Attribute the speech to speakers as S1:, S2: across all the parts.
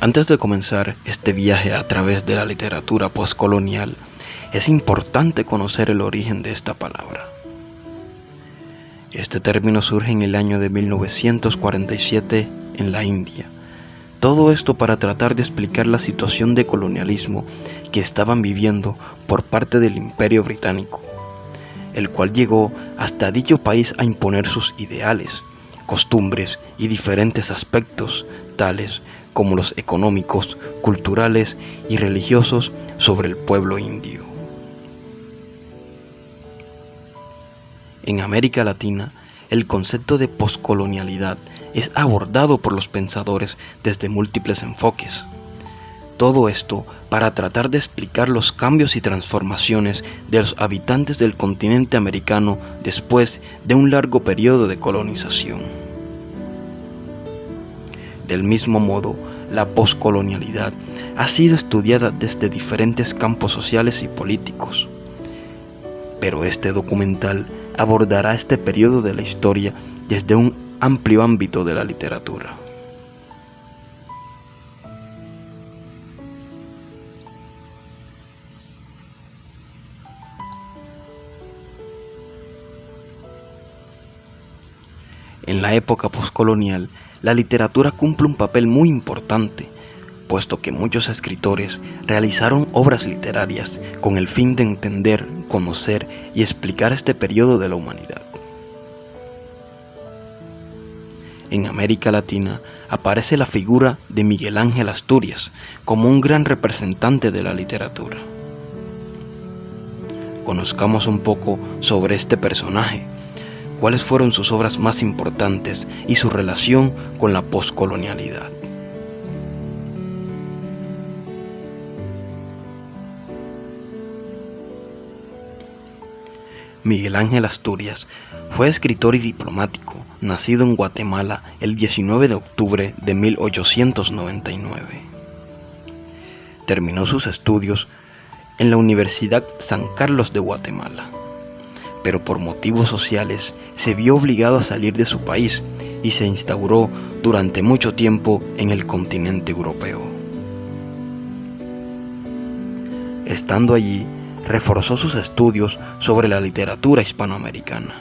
S1: Antes de comenzar este viaje a través de la literatura postcolonial, es importante conocer el origen de esta palabra. Este término surge en el año de 1947 en la India. Todo esto para tratar de explicar la situación de colonialismo que estaban viviendo por parte del Imperio Británico, el cual llegó hasta dicho país a imponer sus ideales, costumbres y diferentes aspectos, tales como los económicos, culturales y religiosos sobre el pueblo indio. En América Latina, el concepto de poscolonialidad es abordado por los pensadores desde múltiples enfoques. Todo esto para tratar de explicar los cambios y transformaciones de los habitantes del continente americano después de un largo periodo de colonización. Del mismo modo, la poscolonialidad ha sido estudiada desde diferentes campos sociales y políticos. Pero este documental abordará este periodo de la historia desde un amplio ámbito de la literatura. En la época poscolonial, la literatura cumple un papel muy importante, puesto que muchos escritores realizaron obras literarias con el fin de entender, conocer y explicar este periodo de la humanidad. En América Latina aparece la figura de Miguel Ángel Asturias como un gran representante de la literatura. Conozcamos un poco sobre este personaje, cuáles fueron sus obras más importantes y su relación con la poscolonialidad. Miguel Ángel Asturias fue escritor y diplomático, nacido en Guatemala el 19 de octubre de 1899. Terminó sus estudios en la Universidad San Carlos de Guatemala, pero por motivos sociales se vio obligado a salir de su país y se instauró durante mucho tiempo en el continente europeo. Estando allí, reforzó sus estudios sobre la literatura hispanoamericana.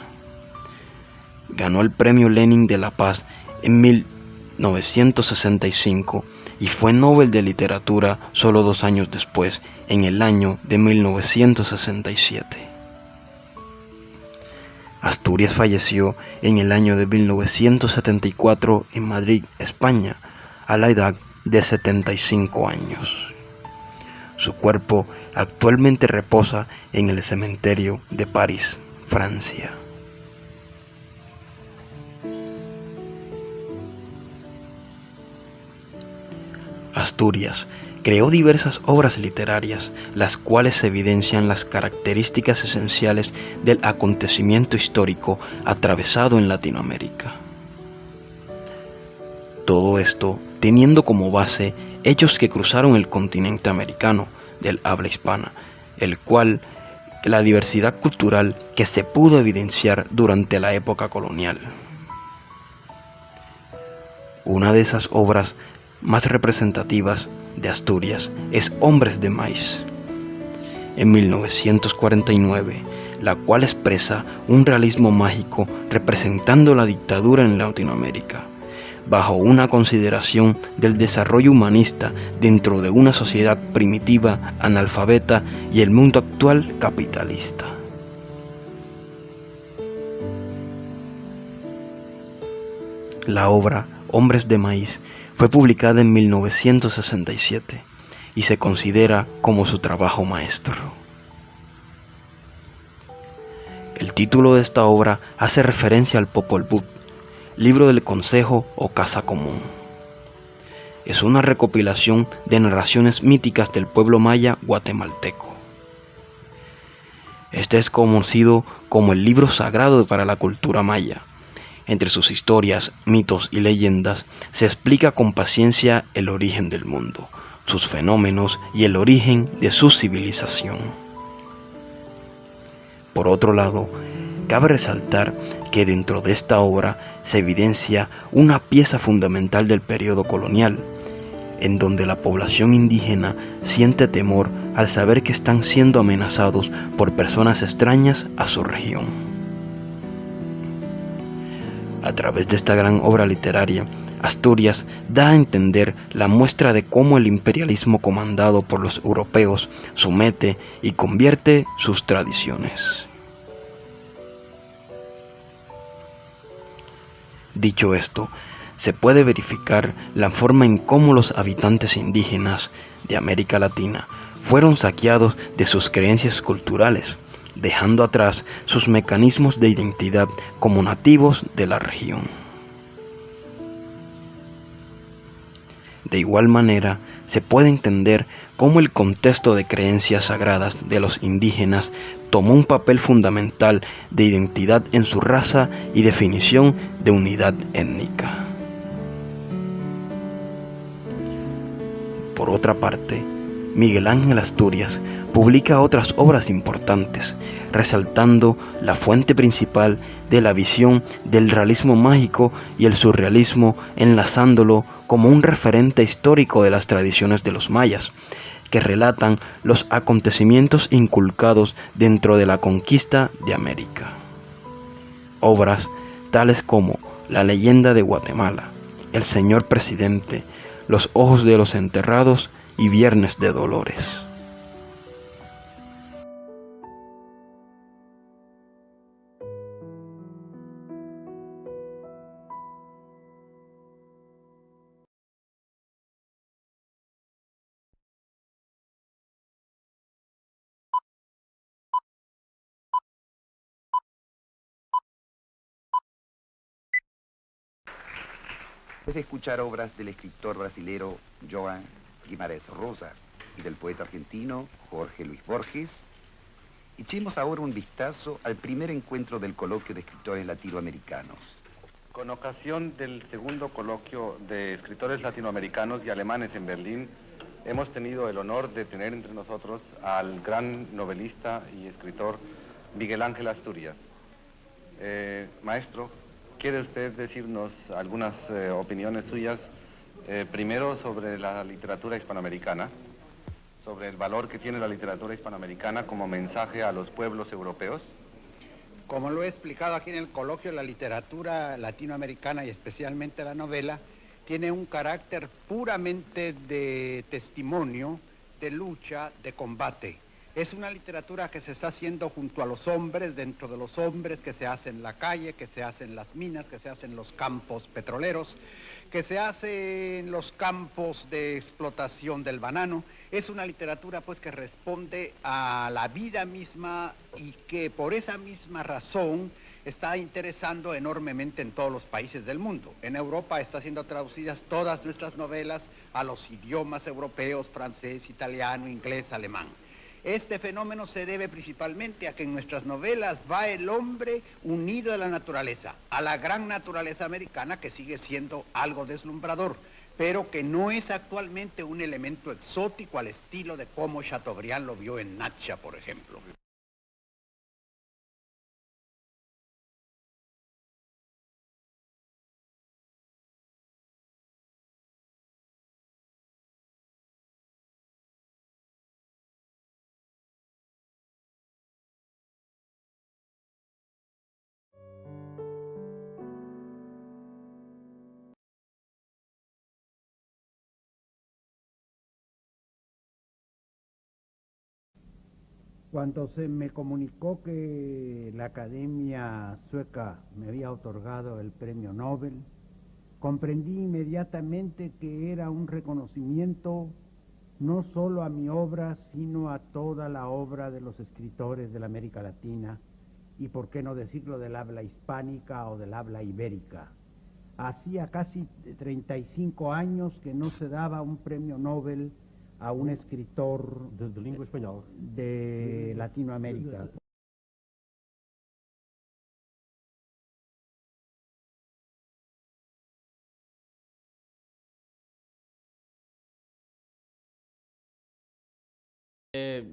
S1: Ganó el Premio Lenin de la Paz en 1965 y fue Nobel de Literatura solo 2 años después, en el año de 1967. Asturias falleció en el año de 1974 en Madrid, España, a la edad de 75 años. Su cuerpo actualmente reposa en el cementerio de París, Francia. Asturias creó diversas obras literarias, las cuales evidencian las características esenciales del acontecimiento histórico atravesado en Latinoamérica. Todo esto teniendo como base hechos que cruzaron el continente americano del habla hispana, el cual la diversidad cultural que se pudo evidenciar durante la época colonial. Una de esas obras más representativas de Asturias es Hombres de Maíz, en 1949, la cual expresa un realismo mágico representando la dictadura en Latinoamérica, bajo una consideración del desarrollo humanista dentro de una sociedad primitiva, analfabeta y el mundo actual capitalista. La obra Hombres de Maíz fue publicada en 1967 y se considera como su trabajo maestro. El título de esta obra hace referencia al Popol Vuh, libro del consejo o casa común. Es una recopilación de narraciones míticas del pueblo maya guatemalteco. Este es conocido como el libro sagrado para la cultura maya. Entre sus historias, mitos y leyendas se explica con paciencia el origen del mundo, sus fenómenos y el origen de su civilización. Por otro lado, cabe resaltar que dentro de esta obra se evidencia una pieza fundamental del periodo colonial, en donde la población indígena siente temor al saber que están siendo amenazados por personas extrañas a su región. A través de esta gran obra literaria, Asturias da a entender la muestra de cómo el imperialismo comandado por los europeos somete y convierte sus tradiciones. Dicho esto, se puede verificar la forma en cómo los habitantes indígenas de América Latina fueron saqueados de sus creencias culturales, dejando atrás sus mecanismos de identidad como nativos de la región. De igual manera, se puede entender cómo el contexto de creencias sagradas de los indígenas tomó un papel fundamental de identidad en su raza y definición de unidad étnica. Por otra parte, Miguel Ángel Asturias publica otras obras importantes, resaltando la fuente principal de la visión del realismo mágico y el surrealismo, enlazándolo como un referente histórico de las tradiciones de los mayas, que relatan los acontecimientos inculcados dentro de la conquista de América. Obras tales como La leyenda de Guatemala, El señor presidente, Los ojos de los enterrados y Viernes de Dolores.
S2: Después de escuchar obras del escritor brasilero Joan Guimarães Rosa y del poeta argentino Jorge Luis Borges, echemos ahora un vistazo al primer encuentro del coloquio de escritores latinoamericanos.
S3: Con ocasión del segundo coloquio de escritores latinoamericanos y alemanes en Berlín, hemos tenido el honor de tener entre nosotros al gran novelista y escritor Miguel Ángel Asturias. Maestro, ¿quiere usted decirnos algunas opiniones suyas, primero sobre la literatura hispanoamericana, sobre el valor que tiene la literatura hispanoamericana como mensaje a los pueblos europeos?
S4: Como lo he explicado aquí en el coloquio, la literatura latinoamericana y especialmente la novela tiene un carácter puramente de testimonio, de lucha, de combate. Es una literatura que se está haciendo junto a los hombres, dentro de los hombres, que se hace en la calle, que se hace en las minas, que se hace en los campos petroleros, que se hace en los campos de explotación del banano. Es una literatura pues que responde a la vida misma y que por esa misma razón está interesando enormemente en todos los países del mundo. En Europa están siendo traducidas todas nuestras novelas a los idiomas europeos, francés, italiano, inglés, alemán. Este fenómeno se debe principalmente a que en nuestras novelas va el hombre unido a la naturaleza, a la gran naturaleza americana, que sigue siendo algo deslumbrador, pero que no es actualmente un elemento exótico al estilo de cómo Chateaubriand lo vio en Natcha, por ejemplo. Cuando se me comunicó que la Academia Sueca me había otorgado el premio Nobel, comprendí inmediatamente que era un reconocimiento no solo a mi obra, sino a toda la obra de los escritores de la América Latina, y por qué no decirlo del habla hispánica o del habla ibérica. Hacía casi 35 años que no se daba un premio Nobel a un escritor
S5: de lengua española
S4: de Latinoamérica.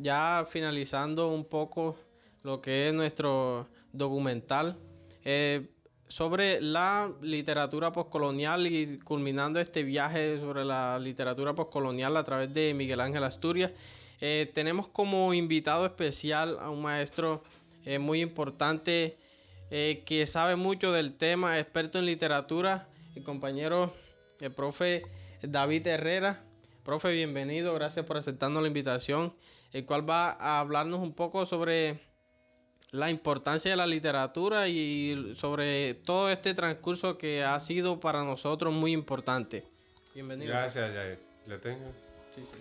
S5: Ya finalizando un poco lo que es nuestro documental, sobre la literatura postcolonial y culminando este viaje sobre la literatura postcolonial a través de Miguel Ángel Asturias. Tenemos como invitado especial a un maestro muy importante que sabe mucho del tema, experto en literatura, el compañero, el profe David Herrera. Profe, bienvenido, gracias por aceptarnos la invitación, el cual va a hablarnos un poco sobre la importancia de la literatura y sobre todo este transcurso que ha sido para nosotros muy importante. Bienvenido.
S6: Gracias, Jair. ¿La tengo?
S5: Sí, sí.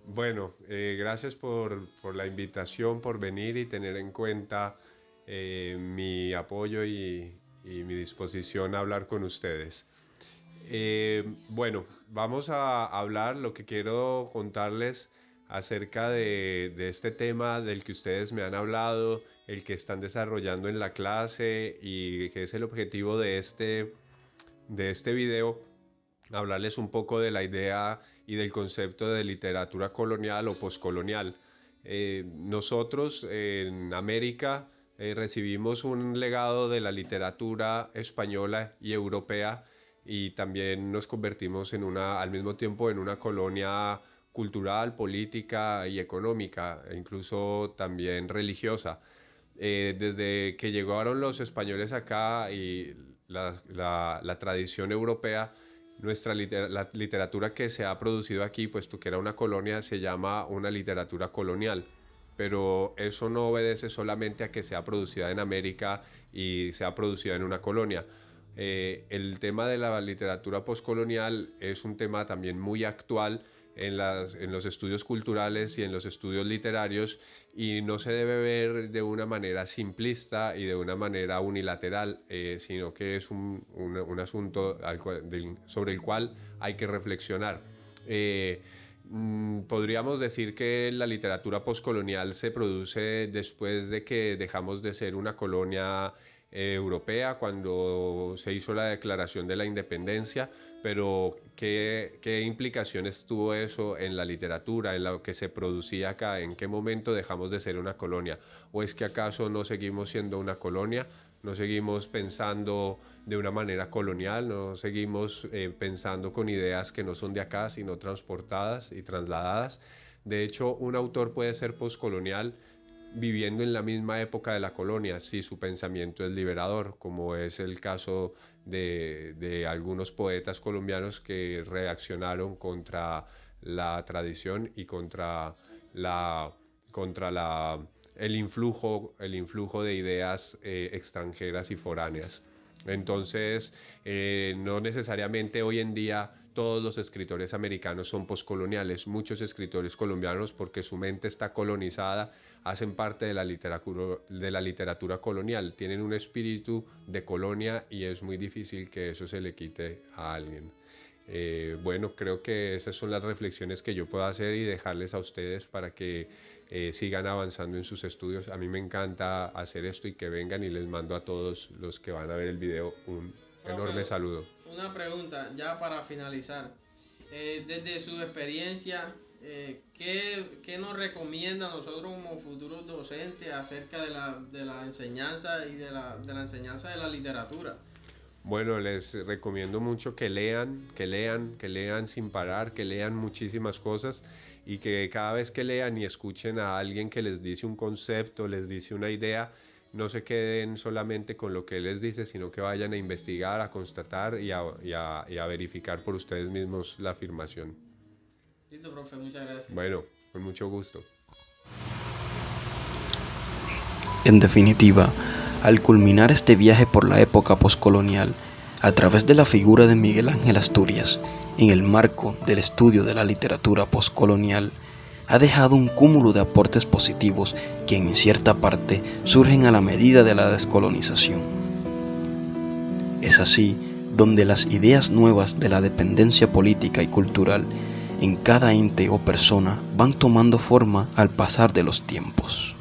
S6: Bueno, gracias por la invitación, por venir y tener en cuenta mi apoyo y mi disposición a hablar con ustedes. Bueno, vamos a hablar, lo que quiero contarles acerca de este tema del que ustedes me han hablado, el que están desarrollando en la clase y que es el objetivo de este video, hablarles un poco de la idea y del concepto de literatura colonial o poscolonial. Nosotros en América recibimos un legado de la literatura española y europea y también nos convertimos al mismo tiempo en una colonia cultural, política y económica, e incluso también religiosa. Desde que llegaron los españoles acá y la tradición europea, la literatura que se ha producido aquí, puesto que era una colonia, se llama una literatura colonial. Pero eso no obedece solamente a que sea producida en América y sea producida en una colonia. El tema de la literatura postcolonial es un tema también muy actual en los estudios culturales y en los estudios literarios, y no se debe ver de una manera simplista y de una manera unilateral, sino que es un asunto sobre el cual hay que reflexionar. Podríamos decir que la literatura postcolonial se produce después de que dejamos de ser una colonia europea, cuando se hizo la Declaración de la Independencia, pero ¿qué implicaciones tuvo eso en la literatura, en lo que se producía acá? ¿En qué momento dejamos de ser una colonia? ¿O es que acaso no seguimos siendo una colonia? ¿No seguimos pensando de una manera colonial? ¿No seguimos pensando con ideas que no son de acá, sino transportadas y trasladadas? De hecho, un autor puede ser postcolonial viviendo en la misma época de la colonia, si su pensamiento es liberador, como es el caso de algunos poetas colombianos que reaccionaron contra la tradición y contra el influjo de ideas extranjeras y foráneas. Entonces, no necesariamente hoy en día todos los escritores americanos son postcoloniales. Muchos escritores colombianos, porque su mente está colonizada, hacen parte de la literatura colonial. Tienen un espíritu de colonia y es muy difícil que eso se le quite a alguien. Bueno, creo que esas son las reflexiones que yo puedo hacer y dejarles a ustedes para que sigan avanzando en sus estudios. A mí me encanta hacer esto y que vengan, y les mando a todos los que van a ver el video un enorme saludo.
S5: Una pregunta ya para finalizar. Desde su experiencia, ¿qué nos recomienda a nosotros como futuros docentes acerca de la enseñanza y de la enseñanza de la literatura?
S6: Bueno, les recomiendo mucho que lean sin parar, que lean muchísimas cosas, y que cada vez que lean y escuchen a alguien que les dice un concepto, les dice una idea, no se queden solamente con lo que él les dice, sino que vayan a investigar, a constatar y a verificar por ustedes mismos la afirmación.
S5: Listo, profe, muchas gracias.
S6: Bueno, con mucho gusto.
S1: En definitiva, al culminar este viaje por la época poscolonial, a través de la figura de Miguel Ángel Asturias, en el marco del estudio de la literatura poscolonial, ha dejado un cúmulo de aportes positivos que en cierta parte surgen a la medida de la descolonización. Es así donde las ideas nuevas de la dependencia política y cultural en cada ente o persona van tomando forma al pasar de los tiempos.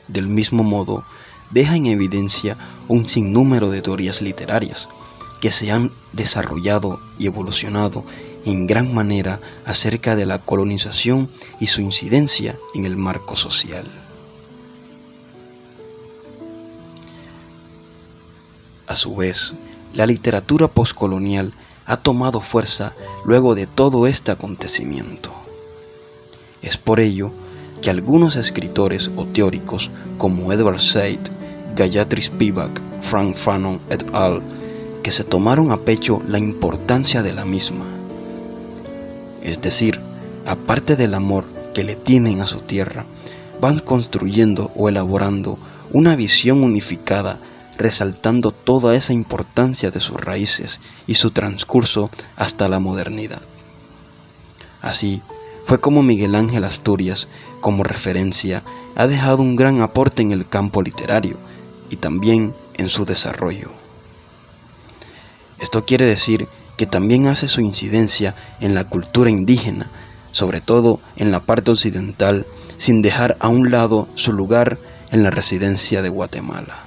S1: Del mismo modo, deja en evidencia un sinnúmero de teorías literarias, que se han desarrollado y evolucionado en gran manera acerca de la colonización y su incidencia en el marco social. A su vez, la literatura postcolonial ha tomado fuerza luego de todo este acontecimiento. Es por ello que algunos escritores o teóricos como Edward Said, Gayatri Spivak, Frank Fanon et al., que se tomaron a pecho la importancia de la misma. Es decir, aparte del amor que le tienen a su tierra, van construyendo o elaborando una visión unificada, resaltando toda esa importancia de sus raíces y su transcurso hasta la modernidad. Así fue como Miguel Ángel Asturias, como referencia, ha dejado un gran aporte en el campo literario y también en su desarrollo. Esto quiere decir que también hace su incidencia en la cultura indígena, sobre todo en la parte occidental, sin dejar a un lado su lugar en la residencia de Guatemala.